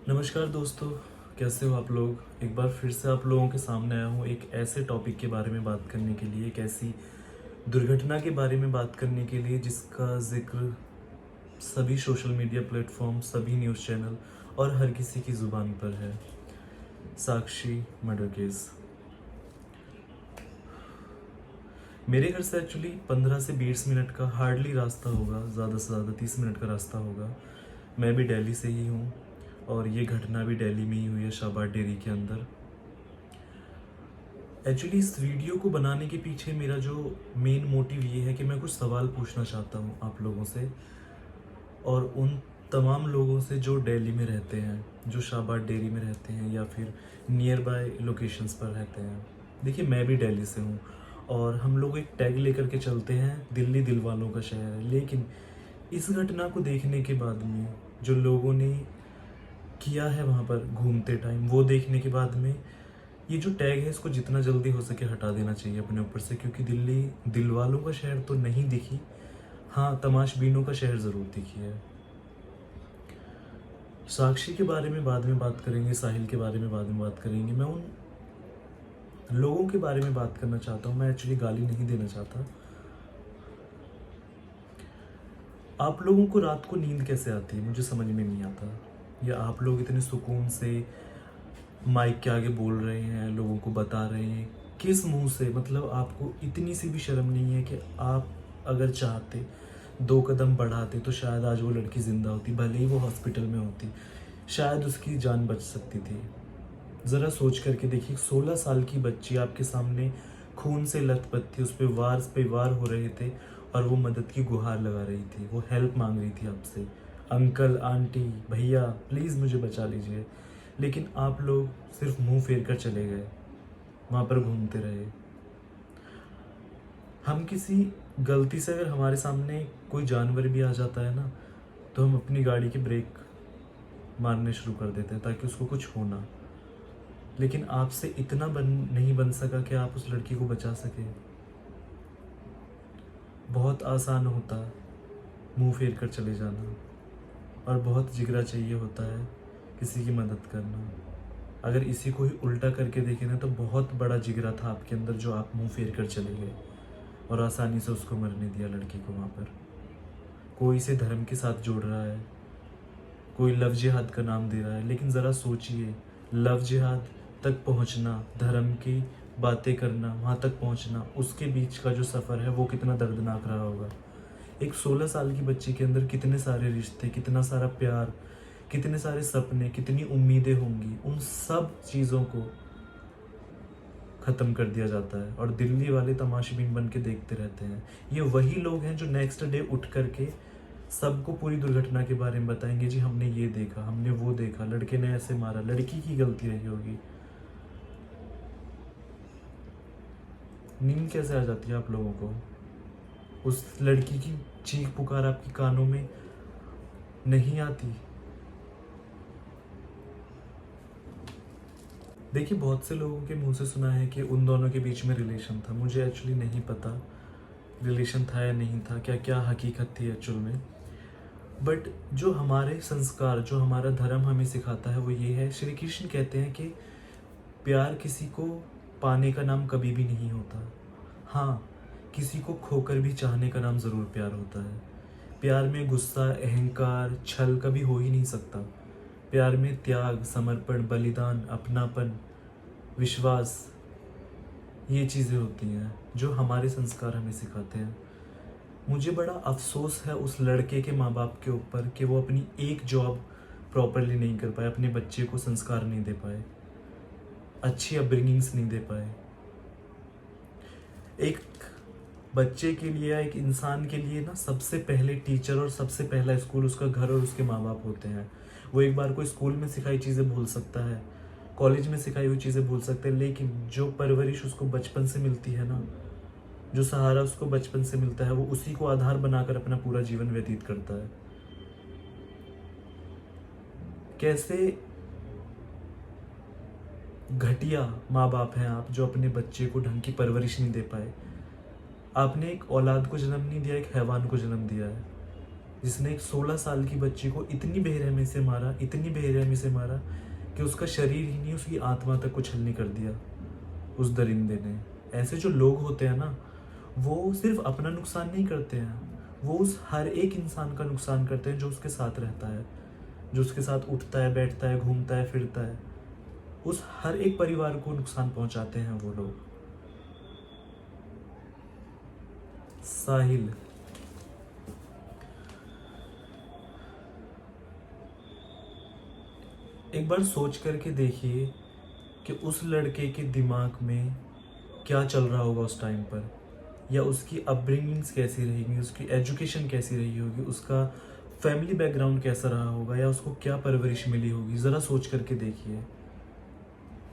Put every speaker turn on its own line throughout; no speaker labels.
नमस्कार दोस्तों, कैसे हो आप लोग। एक बार फिर से आप लोगों के सामने आया हूँ एक ऐसे टॉपिक के बारे में बात करने के लिए, एक ऐसी दुर्घटना के बारे में बात करने के लिए जिसका जिक्र सभी सोशल मीडिया प्लेटफॉर्म, सभी न्यूज़ चैनल और हर किसी की ज़ुबान पर है। साक्षी मर्डर केस। मेरे घर से एक्चुअली 15 से 20 मिनट का हार्डली रास्ता होगा, ज़्यादा से ज़्यादा 30 मिनट का रास्ता होगा। मैं भी दिल्ली से ही हूँ और ये घटना भी दिल्ली में ही हुई है, शाहबाद डेयरी के अंदर। एक्चुअली इस वीडियो को बनाने के पीछे मेरा जो मेन मोटिव ये है कि मैं कुछ सवाल पूछना चाहता हूँ आप लोगों से और उन तमाम लोगों से जो दिल्ली में रहते हैं, जो शाहबाद डेयरी में रहते हैं या फिर नियर बाय लोकेशंस पर रहते हैं। देखिए, मैं भी दिल्ली से हूँ और हम लोग एक टैग लेकर के चलते हैं, दिल्ली दिल वालों का शहर है। लेकिन इस घटना को देखने के बाद में जो लोगों ने किया है वहाँ पर घूमते टाइम, वो देखने के बाद में ये जो टैग है इसको जितना जल्दी हो सके हटा देना चाहिए अपने ऊपर से, क्योंकि दिल्ली दिल वालों का शहर तो नहीं दिखी, हाँ तमाशबीनों का शहर ज़रूर दिखी है। साक्षी के बारे में बाद में बात करेंगे, साहिल के बारे में बाद में बात करेंगे। मैं उन लोगों के बारे में बात करना चाहता हूँ, मैं एक्चुअली गाली नहीं देना चाहता। आप लोगों को रात को नींद कैसे आती है मुझे समझ में नहीं आता। या आप लोग इतने सुकून से माइक के आगे बोल रहे हैं, लोगों को बता रहे हैं, किस मुंह से? मतलब आपको इतनी सी भी शर्म नहीं है कि आप अगर चाहते 2 कदम बढ़ाते तो शायद आज वो लड़की जिंदा होती, भले ही वो हॉस्पिटल में होती, शायद उसकी जान बच सकती थी। ज़रा सोच करके देखिए, 16 साल की बच्ची आपके सामने खून से लथपथ थी, उस पर वार पे वार हो रहे थे और वो मदद की गुहार लगा रही थी, वो हेल्प मांग रही थी आपसे, अंकल आंटी भैया प्लीज़ मुझे बचा लीजिए। लेकिन आप लोग सिर्फ मुंह फेर कर चले गए, वहाँ पर घूमते रहे। हम किसी गलती से अगर हमारे सामने कोई जानवर भी आ जाता है ना, तो हम अपनी गाड़ी के ब्रेक मारने शुरू कर देते हैं ताकि उसको कुछ हो ना। लेकिन आपसे इतना नहीं बन सका कि आप उस लड़की को बचा सके। बहुत आसान होता है मुंह फेर कर चले जाना, और बहुत जिगरा चाहिए होता है किसी की मदद करना। अगर इसी को ही उल्टा करके देखें ना, तो बहुत बड़ा जिगरा था आपके अंदर जो आप मुंह फेर कर चले गए और आसानी से उसको मरने दिया, लड़की को। वहाँ पर कोई इसे धर्म के साथ जोड़ रहा है, कोई लव जिहाद का नाम दे रहा है, लेकिन ज़रा सोचिए, लव जिहाद तक पहुँचना, धर्म की बातें करना, वहाँ तक पहुँचना, उसके बीच का जो सफ़र है वो कितना दर्दनाक रहा होगा। एक 16 साल की बच्ची के अंदर कितने सारे रिश्ते, कितना सारा प्यार, कितने सारे सपने, कितनी उम्मीदें होंगी, उन सब चीज़ों को ख़त्म कर दिया जाता है और दिल्ली वाले तमाशबीन बन के देखते रहते हैं। ये वही लोग हैं जो नेक्स्ट डे उठ करके सबको पूरी दुर्घटना के बारे में बताएंगे, जी हमने ये देखा, हमने वो देखा, लड़के ने ऐसे मारा, लड़की की गलती रही होगी। नींद कैसे आ जाती है आप लोगों को? उस लड़की की चीख पुकार आपकी कानों में नहीं आती? देखिए, बहुत से लोगों के मुंह से सुना है कि उन दोनों के बीच में रिलेशन था। मुझे एक्चुअली नहीं पता रिलेशन था या नहीं था, क्या क्या हकीकत थी एक्चुअल में। बट जो हमारे संस्कार, जो हमारा धर्म हमें सिखाता है वो ये है, श्री कृष्ण कहते हैं कि प्यार किसी को पाने का नाम कभी भी नहीं होता। हाँ, किसी को खोकर भी चाहने का नाम ज़रूर प्यार होता है। प्यार में गुस्सा, अहंकार, छल कभी हो ही नहीं सकता। प्यार में त्याग, समर्पण, बलिदान, अपनापन, विश्वास, ये चीज़ें होती हैं जो हमारे संस्कार हमें सिखाते हैं। मुझे बड़ा अफसोस है उस लड़के के माँ बाप के ऊपर कि वो अपनी एक जॉब प्रॉपरली नहीं कर पाए, अपने बच्चे को संस्कार नहीं दे पाए, अच्छी अपब्रिंगिंग्स नहीं दे पाए। एक बच्चे के लिए या एक इंसान के लिए ना, सबसे पहले टीचर और सबसे पहला स्कूल उसका घर और उसके माँ बाप होते हैं। वो एक बार कोई स्कूल में सिखाई चीज़ें भूल सकता है, कॉलेज में सिखाई हुई चीज़ें भूल सकते हैं, लेकिन जो परवरिश उसको बचपन से मिलती है ना, जो सहारा उसको बचपन से मिलता है, वो उसी को आधार बनाकर अपना पूरा जीवन व्यतीत करता है। कैसे घटिया माँ बाप हैं आप जो अपने बच्चे को ढंग की परवरिश नहीं दे पाए। आपने एक औलाद को जन्म नहीं दिया, एक हैवान को जन्म दिया है। जिसने एक 16 साल की बच्ची को इतनी बेरहमी से मारा, इतनी बेरहमी से मारा कि उसका शरीर ही नहीं, उसकी आत्मा तक को छलनी कर दिया उस दरिंदे ने। ऐसे जो लोग होते हैं ना, वो सिर्फ अपना नुकसान नहीं करते हैं, वो उस हर एक इंसान का नुकसान करते हैं जो उसके साथ रहता है, जो उसके साथ उठता है, बैठता है, घूमता है, फिरता है। उस हर एक परिवार को नुकसान पहुंचाते हैं वो लोग। साहिल, एक बार सोच करके देखिए कि उस लड़के के दिमाग में क्या चल रहा होगा उस टाइम पर, या उसकी अपब्रिंगिंग्स कैसी रहेगी, उसकी एजुकेशन कैसी रही होगी, उसका फैमिली बैकग्राउंड कैसा रहा होगा, या उसको क्या परवरिश मिली होगी। ज़रा सोच करके देखिए।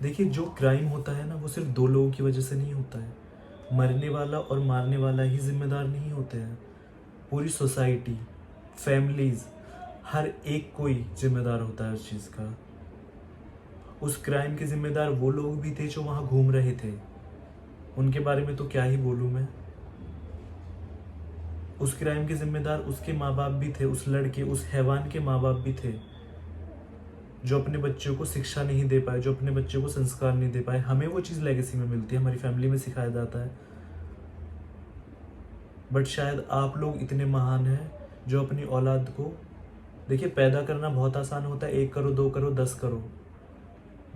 देखिए, जो क्राइम होता है ना, वो सिर्फ दो लोगों की वजह से नहीं होता है। मरने वाला और मारने वाला ही जिम्मेदार नहीं होते हैं, पूरी सोसाइटी, फैमिलीज, हर एक कोई जिम्मेदार होता है उस चीज़ का। उस क्राइम के जिम्मेदार वो लोग भी थे जो वहाँ घूम रहे थे, उनके बारे में तो क्या ही बोलूँ मैं। उस क्राइम के जिम्मेदार उसके माँ बाप भी थे, उस लड़के, उस हैवान के माँ बाप भी थे, जो अपने बच्चों को शिक्षा नहीं दे पाए, जो अपने बच्चों को संस्कार नहीं दे पाए। हमें वो चीज़ लेगेसी में मिलती है, हमारी फैमिली में सिखाया जाता है। बट शायद आप लोग इतने महान हैं जो अपनी औलाद को, देखिए, पैदा करना बहुत आसान होता है, 1 करो, 2 करो, 10 करो,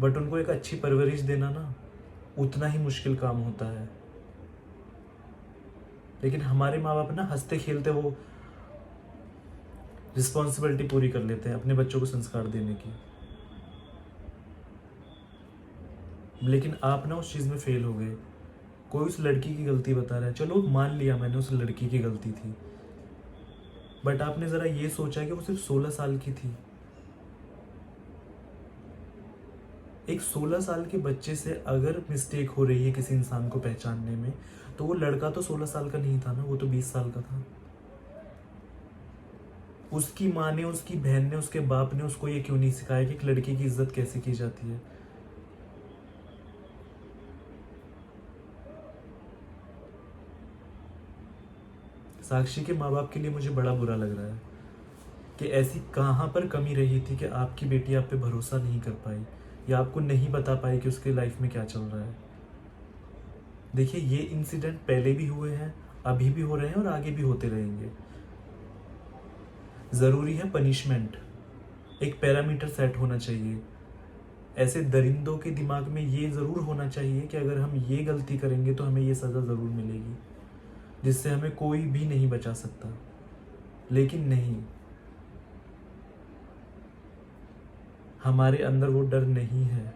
बट उनको एक अच्छी परवरिश देना ना, उतना ही मुश्किल काम होता है। लेकिन हमारे माँ बाप ना हंसते खेलते वो रिस्पॉन्सिबिलिटी पूरी कर लेते हैं अपने बच्चों को संस्कार देने की। लेकिन आप ना उस चीज़ में फेल हो गए। कोई उस लड़की की गलती बता रहा है, चलो मान लिया मैंने उस लड़की की गलती थी, बट आपने ज़रा ये सोचा कि वो सिर्फ 16 साल की थी। एक 16 साल के बच्चे से अगर मिस्टेक हो रही है किसी इंसान को पहचानने में, तो वो लड़का तो 16 साल का नहीं था ना, वो तो 20 साल का था। उसकी माँ ने, उसकी बहन ने, उसके बाप ने उसको ये क्यों नहीं सिखाया कि एक लड़की की इज्जत कैसे की जाती है। साक्षी के माँ बाप के लिए मुझे बड़ा बुरा लग रहा है कि ऐसी कहाँ पर कमी रही थी कि आपकी बेटी आप पे भरोसा नहीं कर पाई, या आपको नहीं बता पाई कि उसके लाइफ में क्या चल रहा है। देखिए, ये इंसिडेंट पहले भी हुए हैं, अभी भी हो रहे हैं और आगे भी होते रहेंगे। ज़रूरी है पनिशमेंट, एक पैरामीटर सेट होना चाहिए। ऐसे दरिंदों के दिमाग में ये ज़रूर होना चाहिए कि अगर हम ये गलती करेंगे तो हमें ये सज़ा ज़रूर मिलेगी, जिससे हमें कोई भी नहीं बचा सकता। लेकिन नहीं, हमारे अंदर वो डर नहीं है,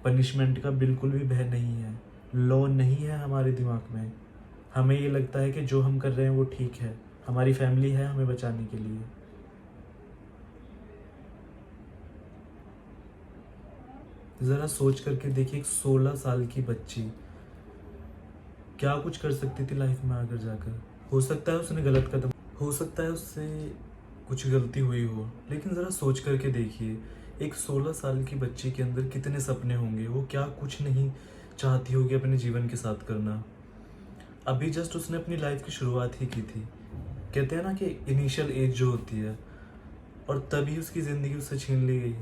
पनिशमेंट का बिल्कुल भी भय नहीं है, लॉ नहीं है हमारे दिमाग में। हमें ये लगता है कि जो हम कर रहे हैं वो ठीक है, हमारी फैमिली है हमें बचाने के लिए। ज़रा सोच करके देखिए, एक 16 साल की बच्ची क्या कुछ कर सकती थी लाइफ में आकर जाकर। हो सकता है उसने गलत कदम, हो सकता है उससे कुछ गलती हुई हो, लेकिन ज़रा सोच करके देखिए, एक 16 साल की बच्ची के अंदर कितने सपने होंगे, वो क्या कुछ नहीं चाहती होगी अपने जीवन के साथ करना। अभी जस्ट उसने अपनी लाइफ की शुरुआत ही की थी। कहते हैं ना कि इनिशियल एज जो होती है, और तभी उसकी ज़िंदगी उससे छीन ली गई।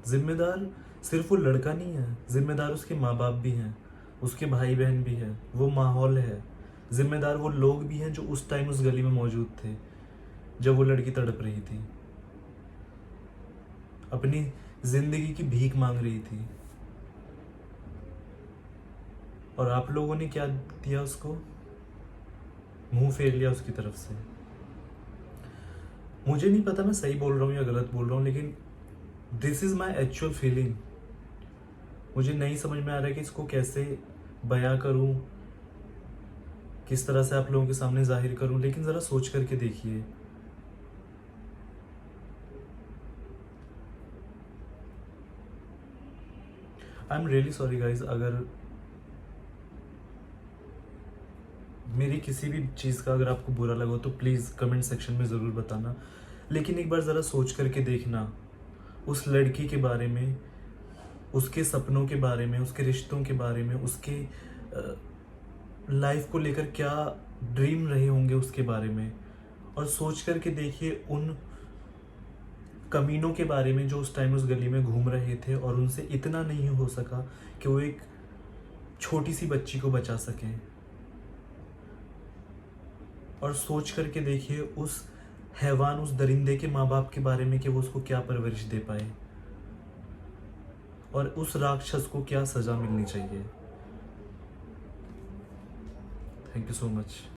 जिम्मेदार सिर्फ वो लड़का नहीं है, जिम्मेदार उसके माँ बाप भी हैं, उसके भाई बहन भी हैं, वो माहौल है। जिम्मेदार वो लोग भी हैं जो उस टाइम उस गली में मौजूद थे जब वो लड़की तड़प रही थी, अपनी जिंदगी की भीख मांग रही थी। और आप लोगों ने क्या दिया उसको, मुंह फेर लिया उसकी तरफ से। मुझे नहीं पता मैं सही बोल रहा हूँ या गलत बोल रहा हूँ, लेकिन this is my actual feeling. मुझे नहीं समझ में आ रहा है कि इसको कैसे बयां करूं, किस तरह से आप लोगों के सामने जाहिर करूं, लेकिन ज़रा सोच करके देखिए। I am really sorry guys, अगर मेरी किसी भी चीज़ का अगर आपको बुरा लगा हो तो प्लीज़ कमेंट सेक्शन में ज़रूर बताना। लेकिन एक बार ज़रा सोच करके देखना उस लड़की के बारे में, उसके सपनों के बारे में, उसके रिश्तों के बारे में, उसके लाइफ को लेकर क्या ड्रीम रहे होंगे उसके बारे में, और सोच करके देखिए उन कमीनों के बारे में जो उस टाइम उस गली में घूम रहे थे और उनसे इतना नहीं हो सका कि वो एक छोटी सी बच्ची को बचा सकें। और सोच करके देखिए उस हैवान, उस दरिंदे के माँ बाप के बारे में कि वो उसको क्या परवरिश दे पाए और उस राक्षस को क्या सजा मिलनी चाहिए। Thank you so much.